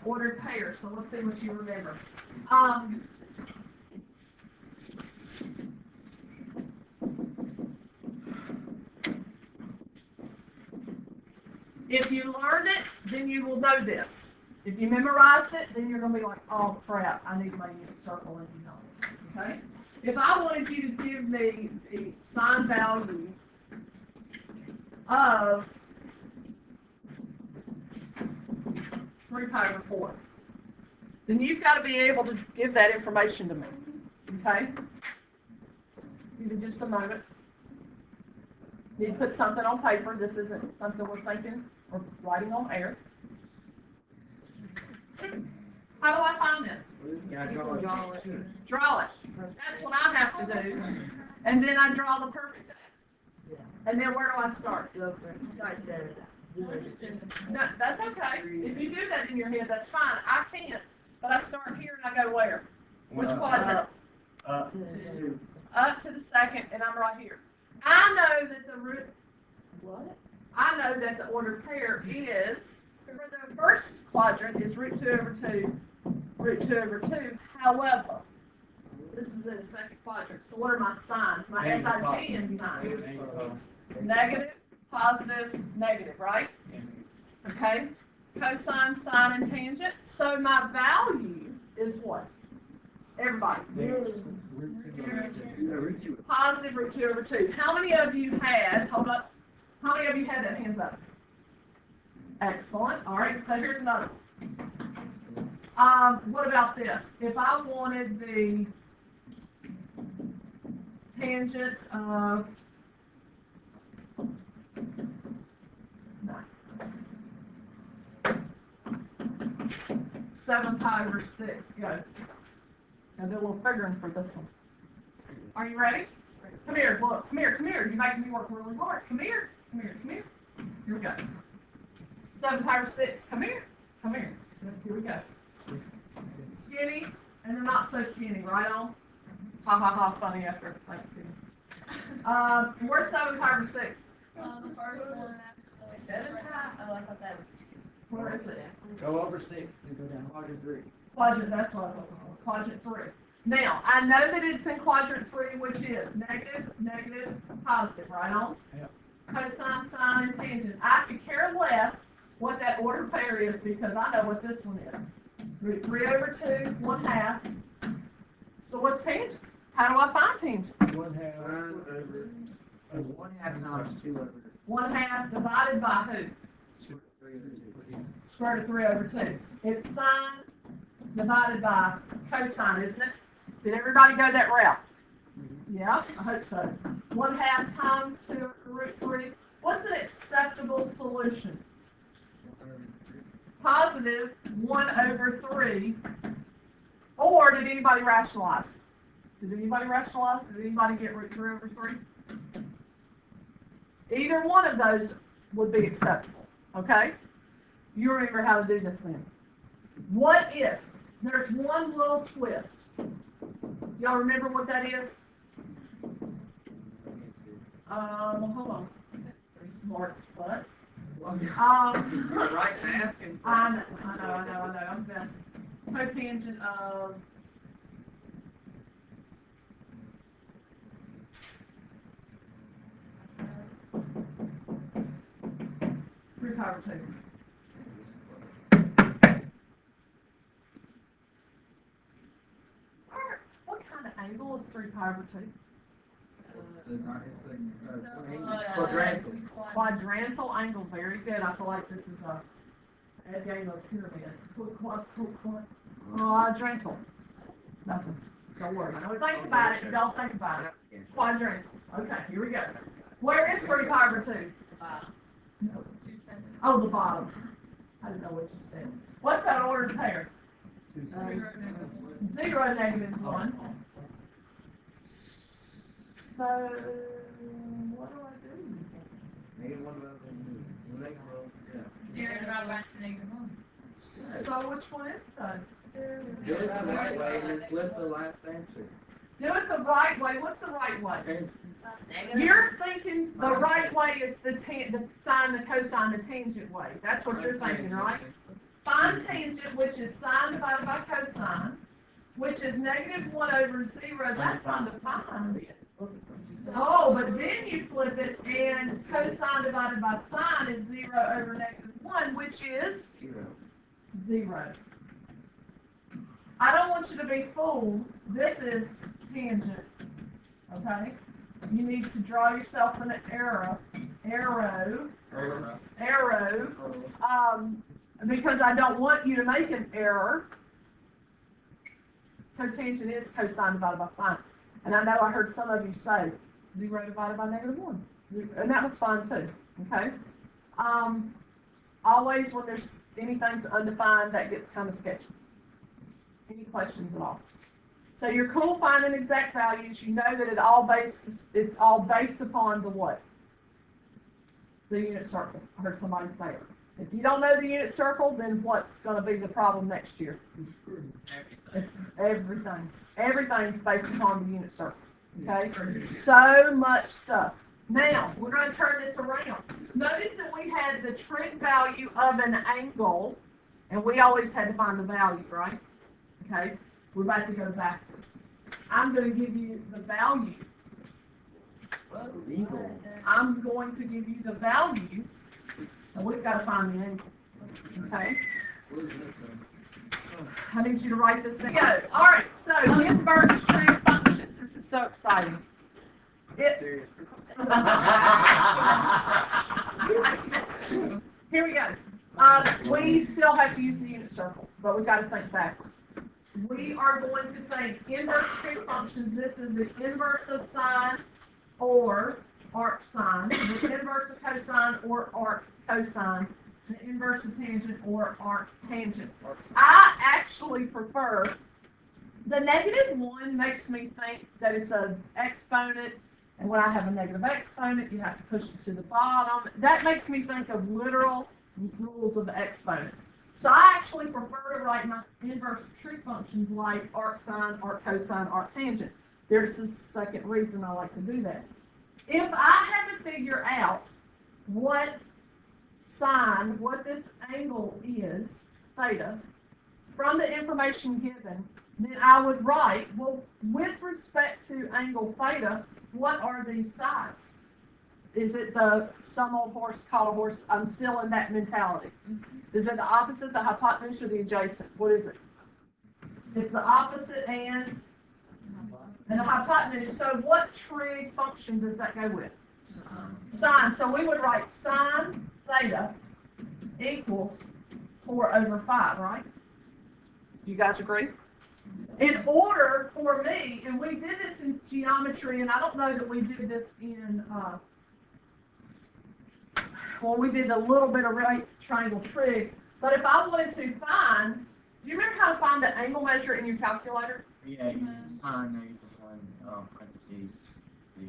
ordered pairs, so let's see what you remember. If you learned it, then you will know this. If you memorized it, then you're going to be like, oh crap, I need my unit circle, and you know it. Okay? If I wanted you to give me the sign value of 3 pi over 4, then you've got to be able to give that information to me. Okay? Give me just a moment. Need to put something on paper. This isn't something we're thinking or writing on air. How do I find this? Draw it. Draw it. That's what I have to do. And then I draw the perfect X. And then where do I start? Start there. No, that's okay. If you do that in your head, that's fine. I can't. But I start here and I go where? Which quadrant? Up to the second, and I'm right here. I know that the root. What? I know that the ordered pair is, for the first quadrant is root 2 over 2, root 2 over 2. However, this is in the second quadrant. So what are my signs? My SIGN signs. Negative, positive, negative, right? Okay. Cosine, sine, and tangent. So my value is what? Everybody. Positive root 2 over 2. How many of you had, hold up, how many of you had that hands up? Excellent. All right, so here's another one. What about this? If I wanted the tangent of 7 pi over 6, go. I'll do a little figuring for this one. Are you ready? Come here, look, come here, come here. You're making me work really hard. Come here, come here, come here. Here we go. 7 pi over 6, come here, come here. Here we go. Skinny, and then not so skinny, right on? Ha ha ha, funny after Thanksgiving. Where's 7 pi over 6? The first one after 7 pi? Oh, I thought that was. Where is it? Go over 6 and go down quadrant 3. Quadrant, that's what I was looking for. Quadrant 3. Now, I know that it's in quadrant 3, which is negative, negative, positive, right on? Yep. Cosine, sine, and tangent. I could care less what that ordered pair is because I know what this one is. Root 3 over 2, 1/2. So what's tangent? How do I find tangent? 1/2 over. 1/2 times 2 over. 1/2 divided by who? Square root of 3 over 2. It's sine divided by cosine, isn't it? Did everybody go that route? Yeah, I hope so. 1/2 times 2 over root 3. What's an acceptable solution? Positive 1 over 3. Or did anybody rationalize? Did anybody rationalize? Did anybody get root 3 over 3? Either one of those would be acceptable. Okay? You remember how to do this then. What if there's one little twist? Y'all remember what that is? Hold on. Smart butt. You're right asking. I know. I'm best. Cotangent of 3 pi over 2. What kind of angle is 3 pi over 2? Quadrantal. Quadrantal angle, very good. I feel like this is a game of pyramid. Quadrantal. Nothing. Don't worry. Don't think about it. Don't think about it. Quadrantals. Okay, here we go. Where is 3 pi over 2? No. Oh, the bottom. I didn't know what you said. What's that ordered pair? 0, negative 1. So, what do I do? Negative 1 divided by negative 1. Zero divided by negative 1. So which one is it though? Do it the right way and flip the last answer. Do it the right way. What's the right way? Negative. You're thinking the right way is the sine, the cosine, the tangent way. That's what you're thinking, right? Find tangent, which is sine divided by cosine, which is negative 1 over 0. That's undefined. Oh, but then you flip it, and cosine divided by sine is 0 over negative 1, which is 0. I don't want you to be fooled. This is tangent. Okay? You need to draw yourself an arrow, because I don't want you to make an error. Cotangent is cosine divided by sine. And I know I heard some of you say 0 divided by negative 1. And that was fine too. Okay? Always when there's anything's undefined, that gets kind of sketchy. Any questions at all? So you're cool finding exact values. You know that it's all based upon the what? The unit circle. I heard somebody say it. If you don't know the unit circle, then what's going to be the problem next year? It's everything. Everything's based upon the unit circle. Okay? So much stuff. Now, we're going to turn this around. Notice that we had the trig value of an angle, and we always had to find the value, right? Okay? We're about to go backwards. I'm going to give you the value. I'm going to give you the value, and we've got to find the angle. Okay? I need you to write this down. Go. All right, so inverse trig functions. This is so exciting. Here we go. We still have to use the unit circle, but we've got to think backwards. We are going to think inverse trig functions. This is the inverse of sine or arc sine, the inverse of cosine or arc cosine, the inverse of tangent or arc tangent. I actually prefer the negative 1 makes me think that it's an exponent, and when I have a negative exponent, you have to push it to the bottom. That makes me think of literal rules of exponents. So I actually prefer to write my inverse trig functions like arc sine, arc cosine, arc tangent. There's a second reason I like to do that. If I have to figure out what this angle is, theta, from the information given, then I would write, well, with respect to angle theta, what are these sides? Is it the some old horse caught a horse? I'm still in that mentality. Is it the opposite, the hypotenuse, or the adjacent? What is it? It's the opposite and the hypotenuse. So what trig function does that go with? Sine. So we would write sine theta equals 4 over 5, right? Do you guys agree? In order for me, and we did this in geometry, and I don't know that we did this in, well, we did a little bit of right triangle trig, but if I wanted to find, do you remember how to find the angle measure in your calculator? Yeah, you sine equals 1, parentheses, the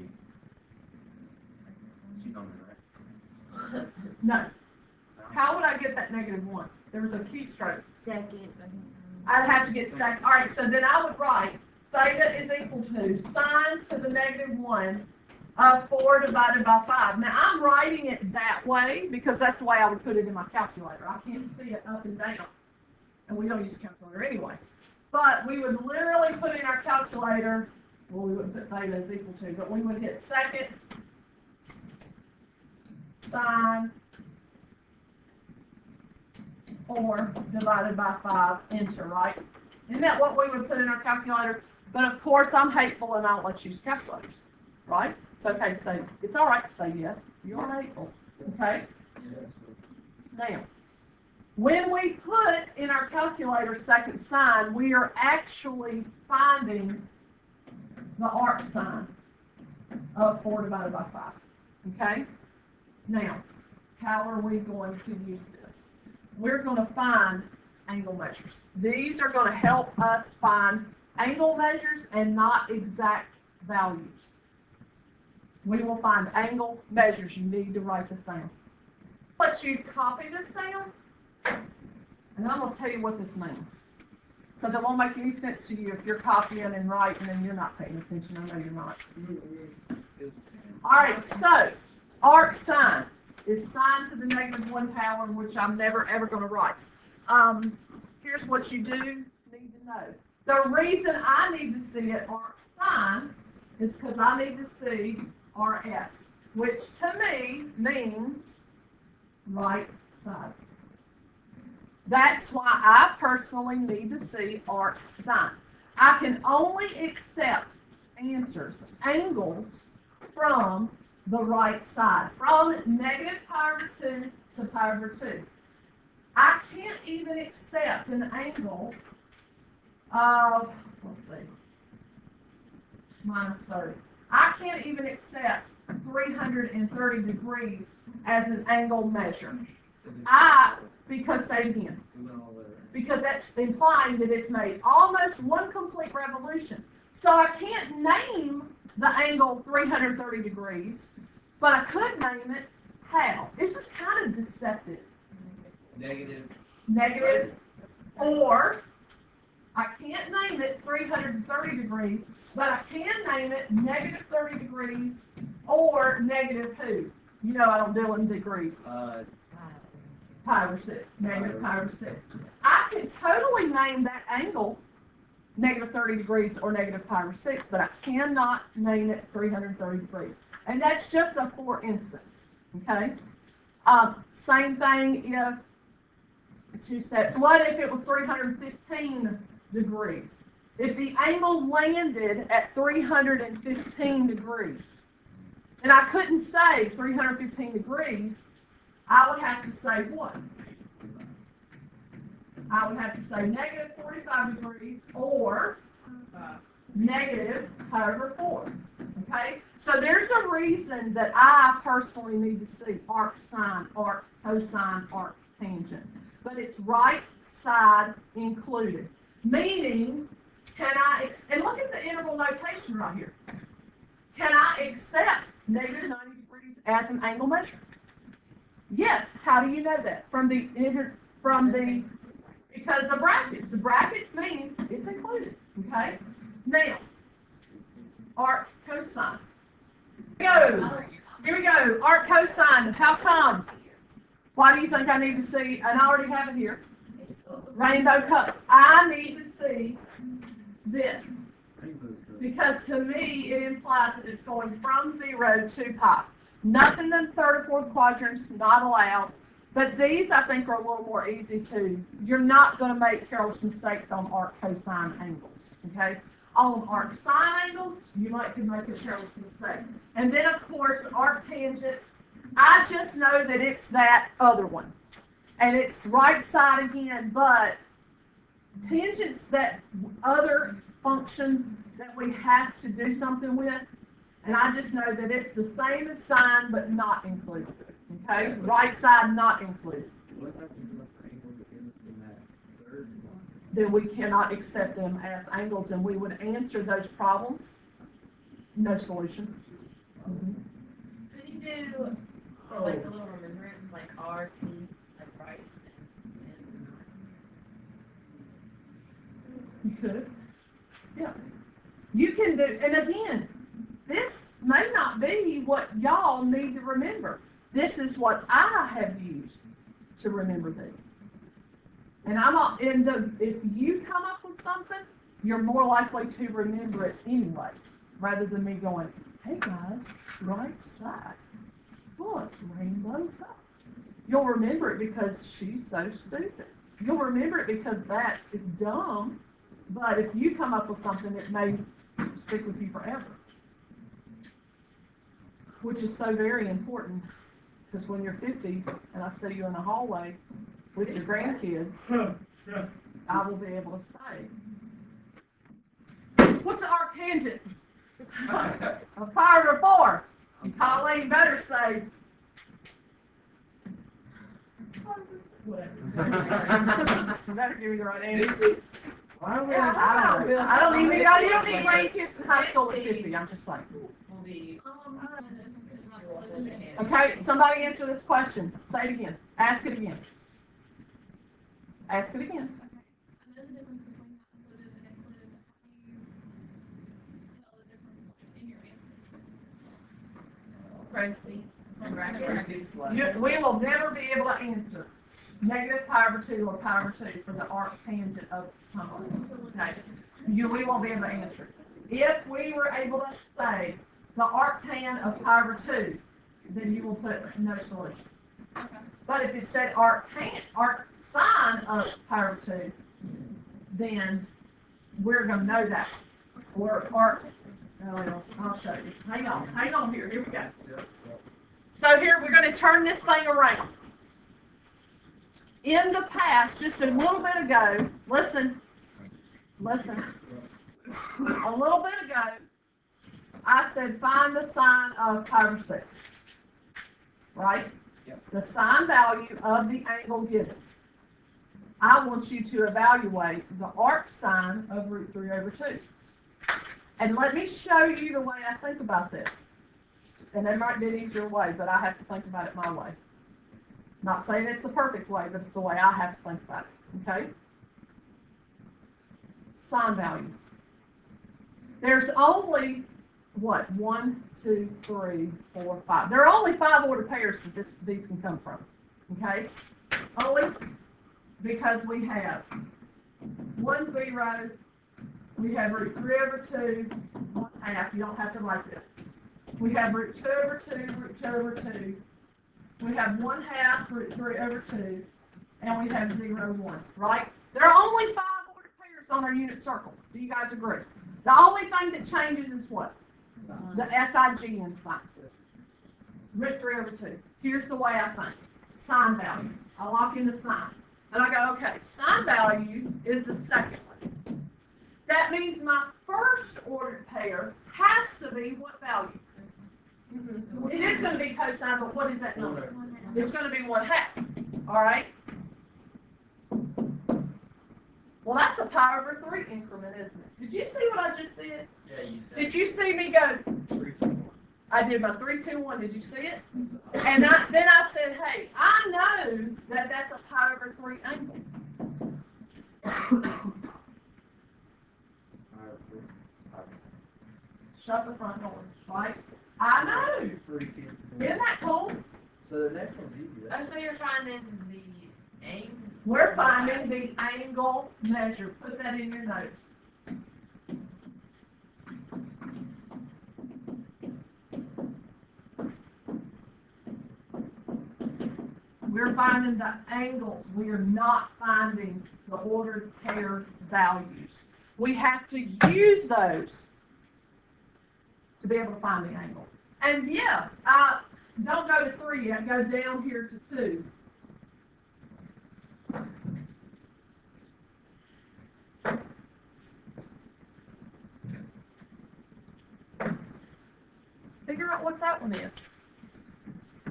geometry, right? No. How would I get that negative 1? There was a keystroke. Second. I'd have to get second. All right, so then I would write theta is equal to sine to the negative 1 of 4 divided by 5. Now, I'm writing it that way because that's the way I would put it in my calculator. I can't see it up and down, and we don't use a calculator anyway. But we would literally put in our calculator, well, we wouldn't put theta is equal to, but we would hit second sine 4 divided by 5, enter, right? Isn't that what we would put in our calculator? But of course, I'm hateful and I don't let you use calculators, right? It's okay to say, it's all right to say yes. You are hateful, okay? Now, when we put in our calculator second sine, we are actually finding the arc sine of 4 divided by 5, okay? Now, how are we going to use this? We're going to find angle measures. These are going to help us find angle measures and not exact values. We will find angle measures. You need to write this down. Let you copy this down, and I'm going to tell you what this means. Because it won't make any sense to you if you're copying and writing and you're not paying attention. I know you're not. All right, so arc sine is sine to the negative 1 power, which I'm never ever going to write. here's what you do need to know. The reason I need to see it arc sine is because I need to see RS, which to me means right side. That's why I personally need to see arc sine. I can only accept answers, angles, from the right side, from negative pi over 2 to pi over 2. I can't even accept an angle of, let's see, minus 30. I can't even accept 330 degrees as an angle measure. Because say it again, because that's implying that it's made almost one complete revolution. So I can't name the angle 330 degrees, but I could name it how. It's just kind of deceptive. Negative. Or I can't name it 330 degrees, but I can name it negative 30 degrees or negative who? You know I don't deal in degrees. Pi over 6. Negative pi over 6. I can totally name that angle negative 30 degrees or negative pi over 6, but I cannot name it 330 degrees. And that's just a for instance. Okay? Same thing what if it was 315 degrees? If the angle landed at 315 degrees, and I couldn't say 315 degrees, I would have to say what? I would have to say negative 45 degrees or negative pi over 4. Okay? So there's a reason that I personally need to see arc sine, arc cosine, arc tangent. But it's right side included. Meaning, and look at the interval notation right here. Can I accept negative 90 degrees as an angle measure? Yes. How do you know that? Because the brackets. The brackets means it's included. Okay? Now, arc cosine. Here we go. Arc cosine. How come? Why do you think I need to see, and I already have it here, rainbow color. I need to see this. Because to me, it implies that it's going from 0 to pi. Nothing in the third or fourth quadrants, not allowed. But these, I think, are a little more easy too. You're not going to make careless mistakes on arc cosine angles, okay? On arc sine angles, you could make a careless mistake. And then, of course, arc tangent, I just know that it's that other one. And it's right side again, but tangents, that other function that we have to do something with, and I just know that it's the same as sine, but not included. Okay? Right side not included. Then we cannot accept them as angles, and we would answer those problems. No solution. Could you do like a little remembrance, like RT, like right? You could. Yeah. You can do, and again, this may not be what y'all need to remember. This is what I have used to remember these. And if you come up with something, you're more likely to remember it anyway, rather than me going, hey guys, right side. Look, rainbow color. You'll remember it because she's so stupid. You'll remember it because that is dumb, but if you come up with something, it may stick with you forever. Which is so very important, because when you're 50 and I see you in the hallway with your grandkids, I will be able to say, what's an arctangent? A pi over 4. And Colleen better say, you better give me the right answer. I don't even need grandkids in high school at 50. I'm just saying. Okay, somebody answer this question. Say it again. Ask it again. Ask it again. I know the difference between not included and included. How do you tell the difference in your answer? Parentheses. We will never be able to answer. negative pi over 2 or pi over 2 for the arctangent of sine. Okay. We won't be able to answer. If we were able to say the arctan of pi over 2, then you will put no solution. Okay. But if it said arcsine of pi over 2, then we're going to know that. Or I'll show you. Hang on here we go. So here we're going to turn this thing around. In the past, just a little bit ago, listen, a little bit ago, I said find the sine of pi over 6, right? Yep. The sine value of the angle given. I want you to evaluate the arc sine of root 3 over 2. And let me show you the way I think about this. And there might be an easier way, but I have to think about it my way. Not saying it's the perfect way, but it's the way I have to think about it. Okay? Sine value. There's only, what, 1, 2, 3, 4, 5. There are only 5 ordered pairs that these can come from. Okay? Only because we have 1, 0, we have root 3 over 2, 1/2. You don't have to write this. We have root 2 over 2, root 2 over 2. We have 1/2 root 3 over 2, and we have 0, 1, right? There are only 5 ordered pairs on our unit circle. Do you guys agree? The only thing that changes is what? The SIGN signs. Root 3 over 2. Here's the way I think. Sine value. I lock in the sine. And I go, okay, sine value is the second one. That means my first ordered pair has to be what value? It is going to be cosine, but what is that number? It's going to be 1/2. All right? Well, that's a pi over 3 increment, isn't it? Did you see what I just did? Yeah, you said. Did you see me go? 3, 2, 1. I did my 3, 2, 1. Did you see it? And then I said, hey, I know that that's a pi over 3 angle. Shut the front door, right? I know. Isn't that cool? So the next one's easy. So you're finding the angle. We're finding the angle measure. Put that in your notes. We're finding the angles. We are not finding the ordered pair values. We have to use those to be able to find the angle. And yeah, don't go to 3 yet. Go down here to 2. Figure out what that one is.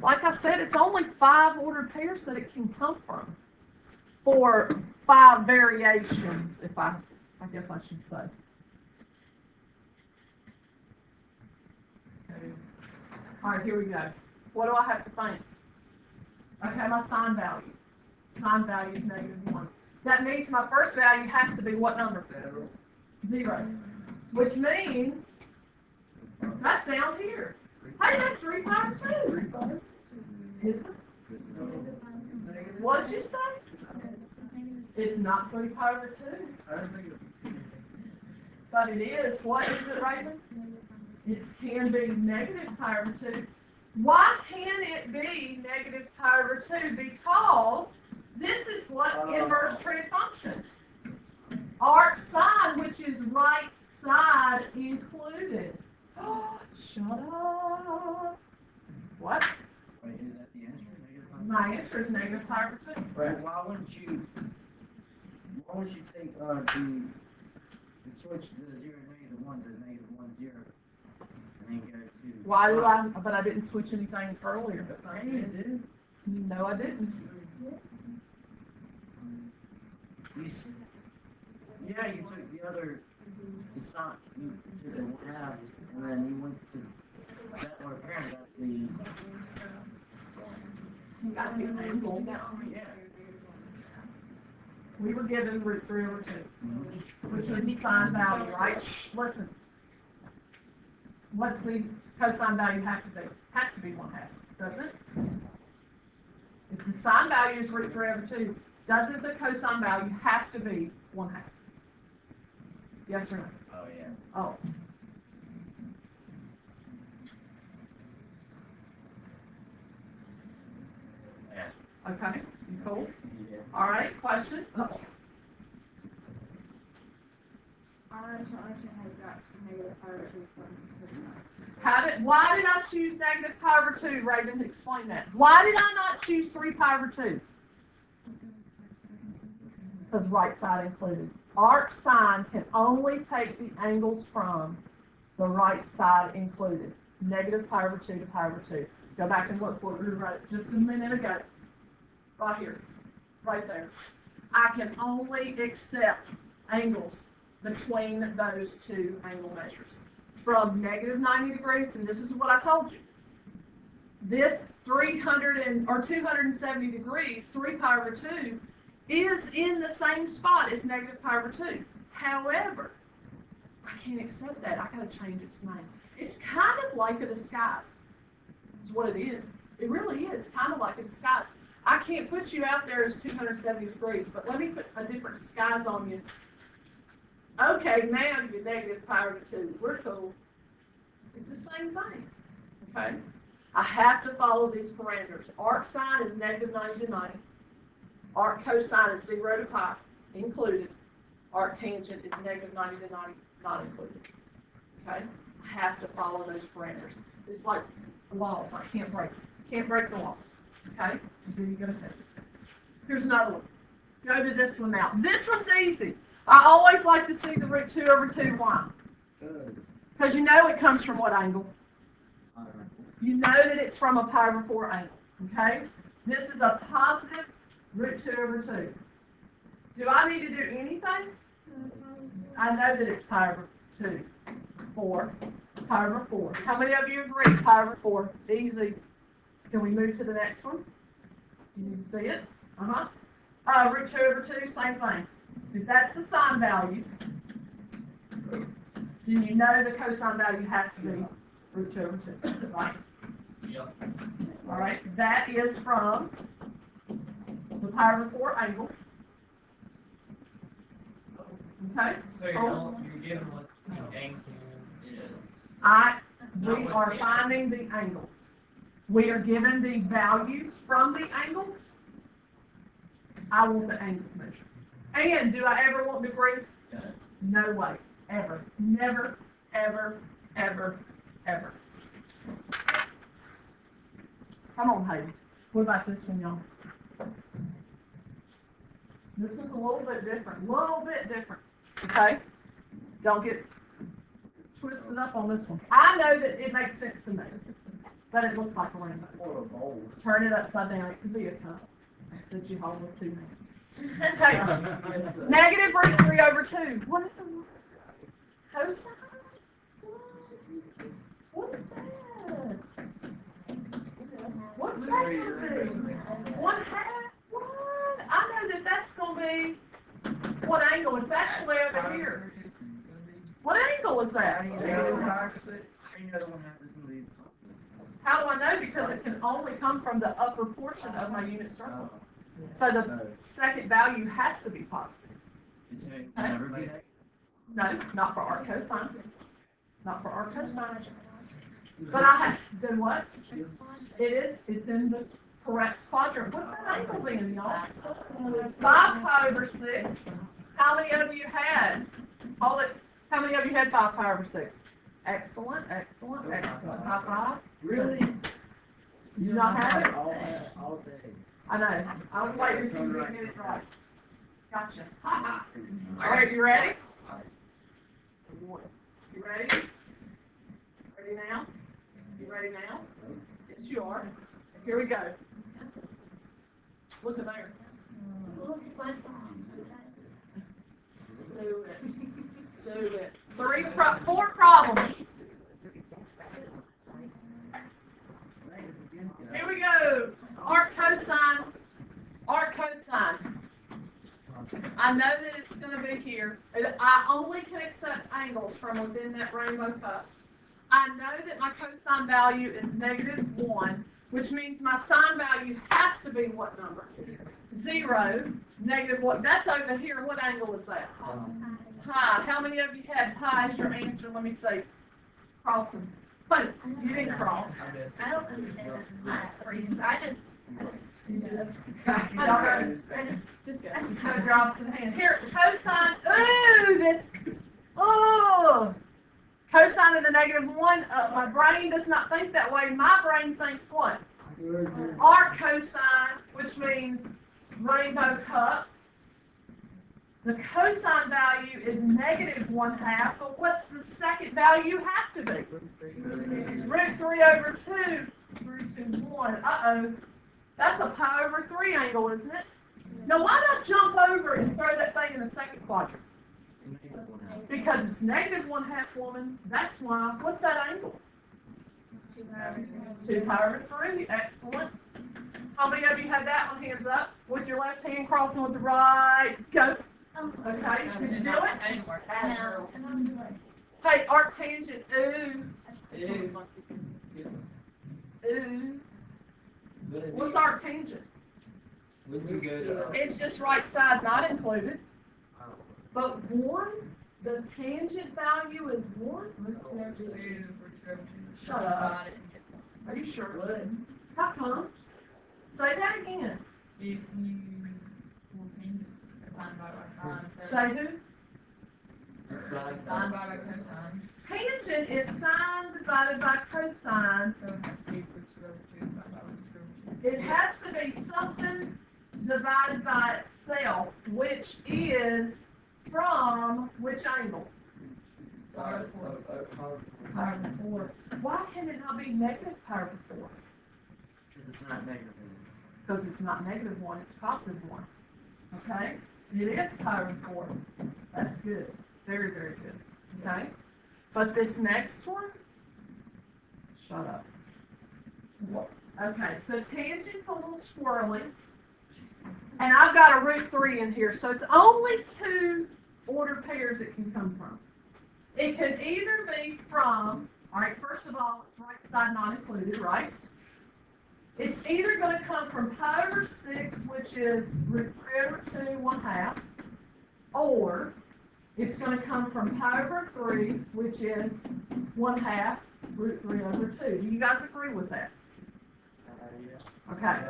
Like I said, it's only 5 ordered pairs that it can come from for 5 variations, if I guess I should say. All right, here we go. What do I have to think? Okay, my sine value. Sine value is -1. That means my first value has to be what number? 0. Which means that's down here. Hey, that's 3 pi over 2. Is it? What did you say? It's not 3 pi over 2. But it is. What is it, Raven? It can be negative pi over 2. Why can it be negative pi over 2? Because this is what inverse trig function. Arc sine, which is right side included. Shut up. What? Wait, is that the answer? My answer is negative pi over 2. Right, why wouldn't you take and switch the 0 -1 to -1 0 and then go to. Why do I? But I didn't switch anything earlier. Yeah, you did. No, I didn't. Yeah, you took the other, the sine, you took the 1/2, and then you went to that or apparently that's the. You got the angle. Yeah. We were given root 3 over 2, which was the sine value, right? Listen. What's the cosine value have to be? Has to be 1/2, doesn't it? If the sine value is root 3 over 2, doesn't the cosine value have to be 1/2? Yes or no? Oh, yeah. Oh. Yeah. Okay, you cool? Yeah. All right, question? I actually have got negative pi over 2 from Why did I choose negative pi over 2, Raven? Explain that. Why did I not choose 3 pi over 2? Because right side included. Arc sine can only take the angles from the right side included. Negative pi over 2 to pi over 2. Go back and look what we wrote just a minute ago. Right here. Right there. I can only accept angles between those two angle measures. From negative 90 degrees, and this is what I told you. This 270 degrees, 3 pi over 2, is in the same spot as negative pi over 2. However, I can't accept that. I gotta change its name. It's kind of like a disguise. Is what it is. It really is kind of like a disguise. I can't put you out there as 270 degrees, but let me put a different disguise on you. Okay, now you're negative pi over 2. We're cool. It's the same thing. Okay? I have to follow these parameters. Arc sine is negative 90 to 90. Arc cosine is 0 to pi, included. Arc tangent is negative 90 to 90, not included. Okay? I have to follow those parameters. It's like laws. I can't break. Can't break the laws. Okay? Then you're going to take it. Here's another one. Go to this one now. This one's easy. I always like to see the root 2 over 2. Why? Because you know it comes from what angle? You know that it's from a pi over 4 angle. Okay? This is a positive root 2 over 2. Do I need to do anything? I know that it's pi over 2. 4. Pi over 4. How many of you agree? Pi over 4. Easy. Can we move to the next one? You need to see it? Root 2 over 2, same thing. If that's the sine value, then you know the cosine value has to be root 2 over 2, right? Yep. All right, that is from the pi over 4 angle. Okay? So you're given what the angle is. We are finding the angles. We are given the values from the angles. I want the angle measure. And do I ever want degrees? No way. Ever. Never, ever, ever, ever. Come on, Hayden. What about this one, y'all? This one's a little bit different. Okay? Don't get twisted up on this one. I know that it makes sense to me, but it looks like a rainbow. Turn it upside down. It could be a cup that you hold with 2 hands. Okay. Negative root 3 over 2. What is the cosine? What is that? What's that going to be? 1/2? What? I know that that's going to be what angle? It's actually over here. What angle is that? How do I know? Because it can only come from the upper portion of my unit circle. So the second value has to be positive. No, not for arc cosine. Not for arc cosine. But I have done what? It's in the correct quadrant. What's that angle then, y'all? 5 pi over 6. How many of you had? How many of you had 5 pi over 6? Excellent. High five. Really? You do not have it? All day. I know. I was waiting to see if you get it right. Gotcha. All right, you ready? You ready? Ready now? You ready now? Yes, you are. Here we go. Look at there. Do it. 4 problems. Here we go. Arc cosine. I know that it's going to be here. I only can accept angles from within that rainbow cup. I know that my cosine value is -1. which means my sine value has to be what number? 0, negative what? That's over here. What angle is that? Pi. How many of you had pi as your answer? Let me see. Crossing. Wait, you didn't cross. I don't understand math reasons. I just Just go drops in hand. Here, cosine. Ooh, this. Oh, cosine of the -1. My brain does not think that way. My brain thinks what? Arc cosine, which means rainbow cup. The cosine value is -1/2, but what's the second value have to be? √3/2, 3/1. Uh-oh. That's a pi over 3 angle, isn't it? Now, why not jump over and throw that thing in the second quadrant? Because it's -1/2, woman. That's why. What's that angle? 2 pi over 3. Excellent. How many of you had that one? Hands up. With your left hand crossing with the right. Go. Okay. Did you do it? Hey, arctangent. Ooh. Ooh. What's arctangent? It's just right side not included. But 1, the tangent value is 1? Shut up. Are you sure? How come? Say that again. if you will change sine by cosine. Say who? Sine by cosine. Tangent is sine divided by cosine. So it has to be root over 2 sine by root over 2. It has to be something divided by itself, which is from which angle? Power of 4. Power of 4. Why can it not be negative power of 4? Because it's not negative. Because it's not -1, it's +1. Okay? It is power of 4. That's good. Very, very good. Okay? But this next one, shut up. Okay, so tangent's a little squirrely. And I've got a √3 in here, so it's only 2 ordered pairs it can come from. It can either be from, all right, first of all, it's right side not included, right? It's either going to come from pi over 6, which is √3 over 2, 1/2, or it's going to come from pi over 3, which is 1/2 √3 over 2. Do you guys agree with that? Okay.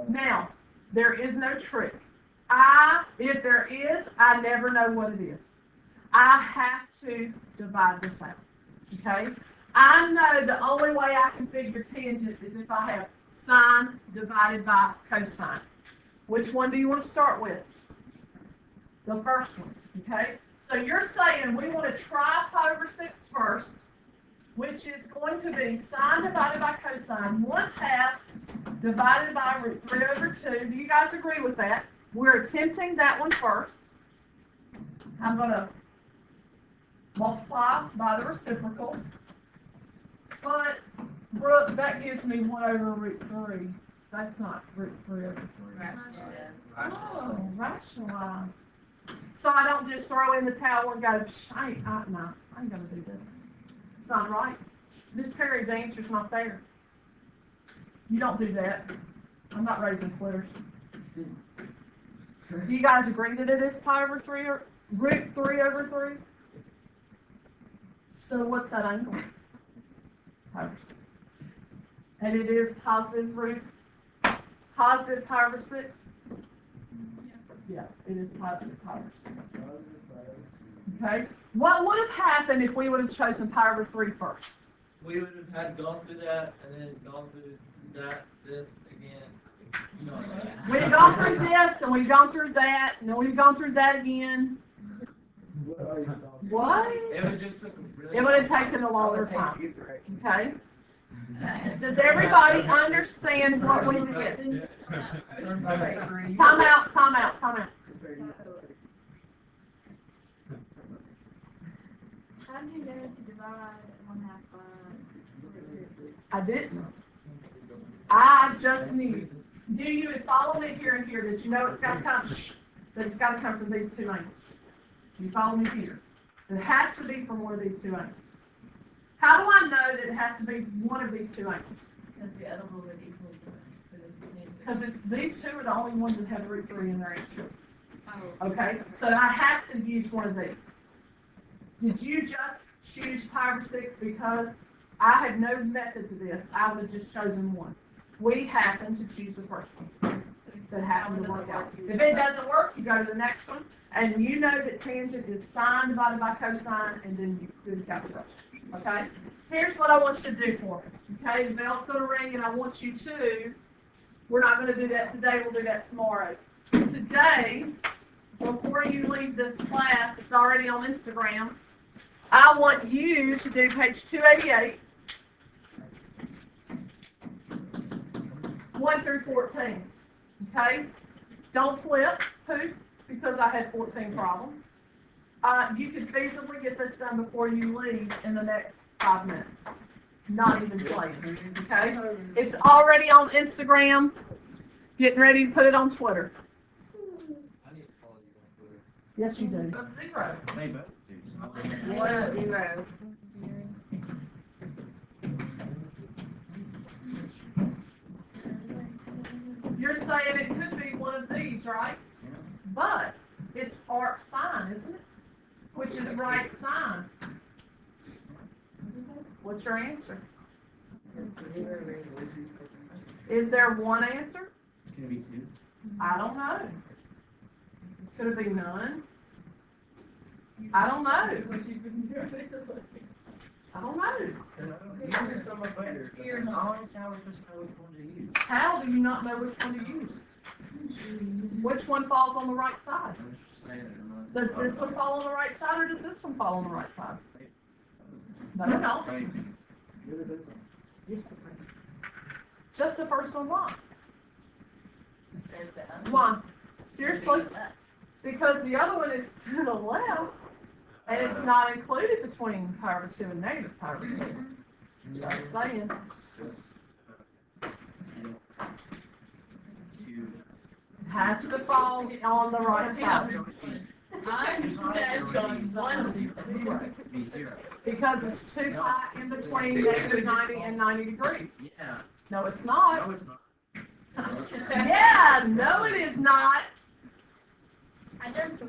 Now, there is no trick. If there is, I never know what it is. I have to divide this out. Okay? I know the only way I can figure tangent is if I have sine divided by cosine. Which one do you want to start with? The first one. Okay? So you're saying we want to try pi over 6 first, which is going to be sine divided by cosine, 1/2 divided by √3 over 2. Do you guys agree with that? We're attempting that one first. I'm going to multiply by the reciprocal. But, Brooke, that gives me 1 over √3. That's not √3 over 3. Oh, rationalize. So I don't just throw in the towel and go, I ain't going to do this. It's not right. Miss Perry's answer's not there. You don't do that. I'm not raising quitters. Do you guys agree that it is pi over 3 or √3 over 3? So what's that angle? Pi over 6. And it is positive pi over 6? Yeah, it is positive pi over 6. Okay? What would have happened if we would have chosen pi over 3 first? We would have had gone through that and then gone through this again. You know what I'm saying? We've gone through this, and we've gone through that, and then we've gone through that again. What? It would just took a really It would have taken a longer time. Okay? Does everybody understand what we did? Time out. How do you know to divide 1/2 by I didn't. I just knew. Do you follow me here and here? Did you know it's got to come? That it's got to come from these 2 angles. You follow me here? It has to be from one of these 2 angles. How do I know that it has to be one of these 2 angles? Because the other one would equal to this. Because these two are the only ones that have root 3 in their answer. Oh. Okay, so I have to use one of these. Did you just choose 5 or 6 because I had no method to this? I would have just chosen one. We happen to choose the first one that happened to work out. If it doesn't work, you go to the next one, and you know that tangent is sine divided by cosine, and then you do the calculation. Okay? Here's what I want you to do for me. Okay, the bell's going to ring, and I want you to. We're not going to do that today. We'll do that tomorrow. Today, before you leave this class, it's already on Instagram. I want you to do page 288, 1 through 14. Okay? Don't flip, poop, because I had 14 problems. You could feasibly get this done before you leave in the next 5 minutes. Not even playing. Okay? It's already on Instagram. Getting ready to put it on Twitter. I need to follow you on Twitter. Yes, you do. Of 0. They both do. So I'll- 1, 0. You're saying it could be one of these, right? Yeah. But it's arc sine, isn't it? Which is right sine. What's your answer? Is there one answer? Can it be 2? I don't know. Could it be none? I don't know. I don't know. You can do some up later. Honestly, how are we supposed to know which one to use? How do you not know which one to use? Which one falls on the right side? I'm just saying it. I'm Does not- this one fall on the right side or does this one fall on the right side? No, no, no. Right. Just the first one, why? There's the other. Why? Seriously? Because the other one is to the left, and it's not included between pi over 2 and negative pi over 2. Just saying. 2. Has to fall on the right side. I'm going 1. Be 0. Because it's 2 pi in between negative 90 and 90 degrees. Yeah. No, it's not. No, it's not. Yeah, no, it is not. I done 3.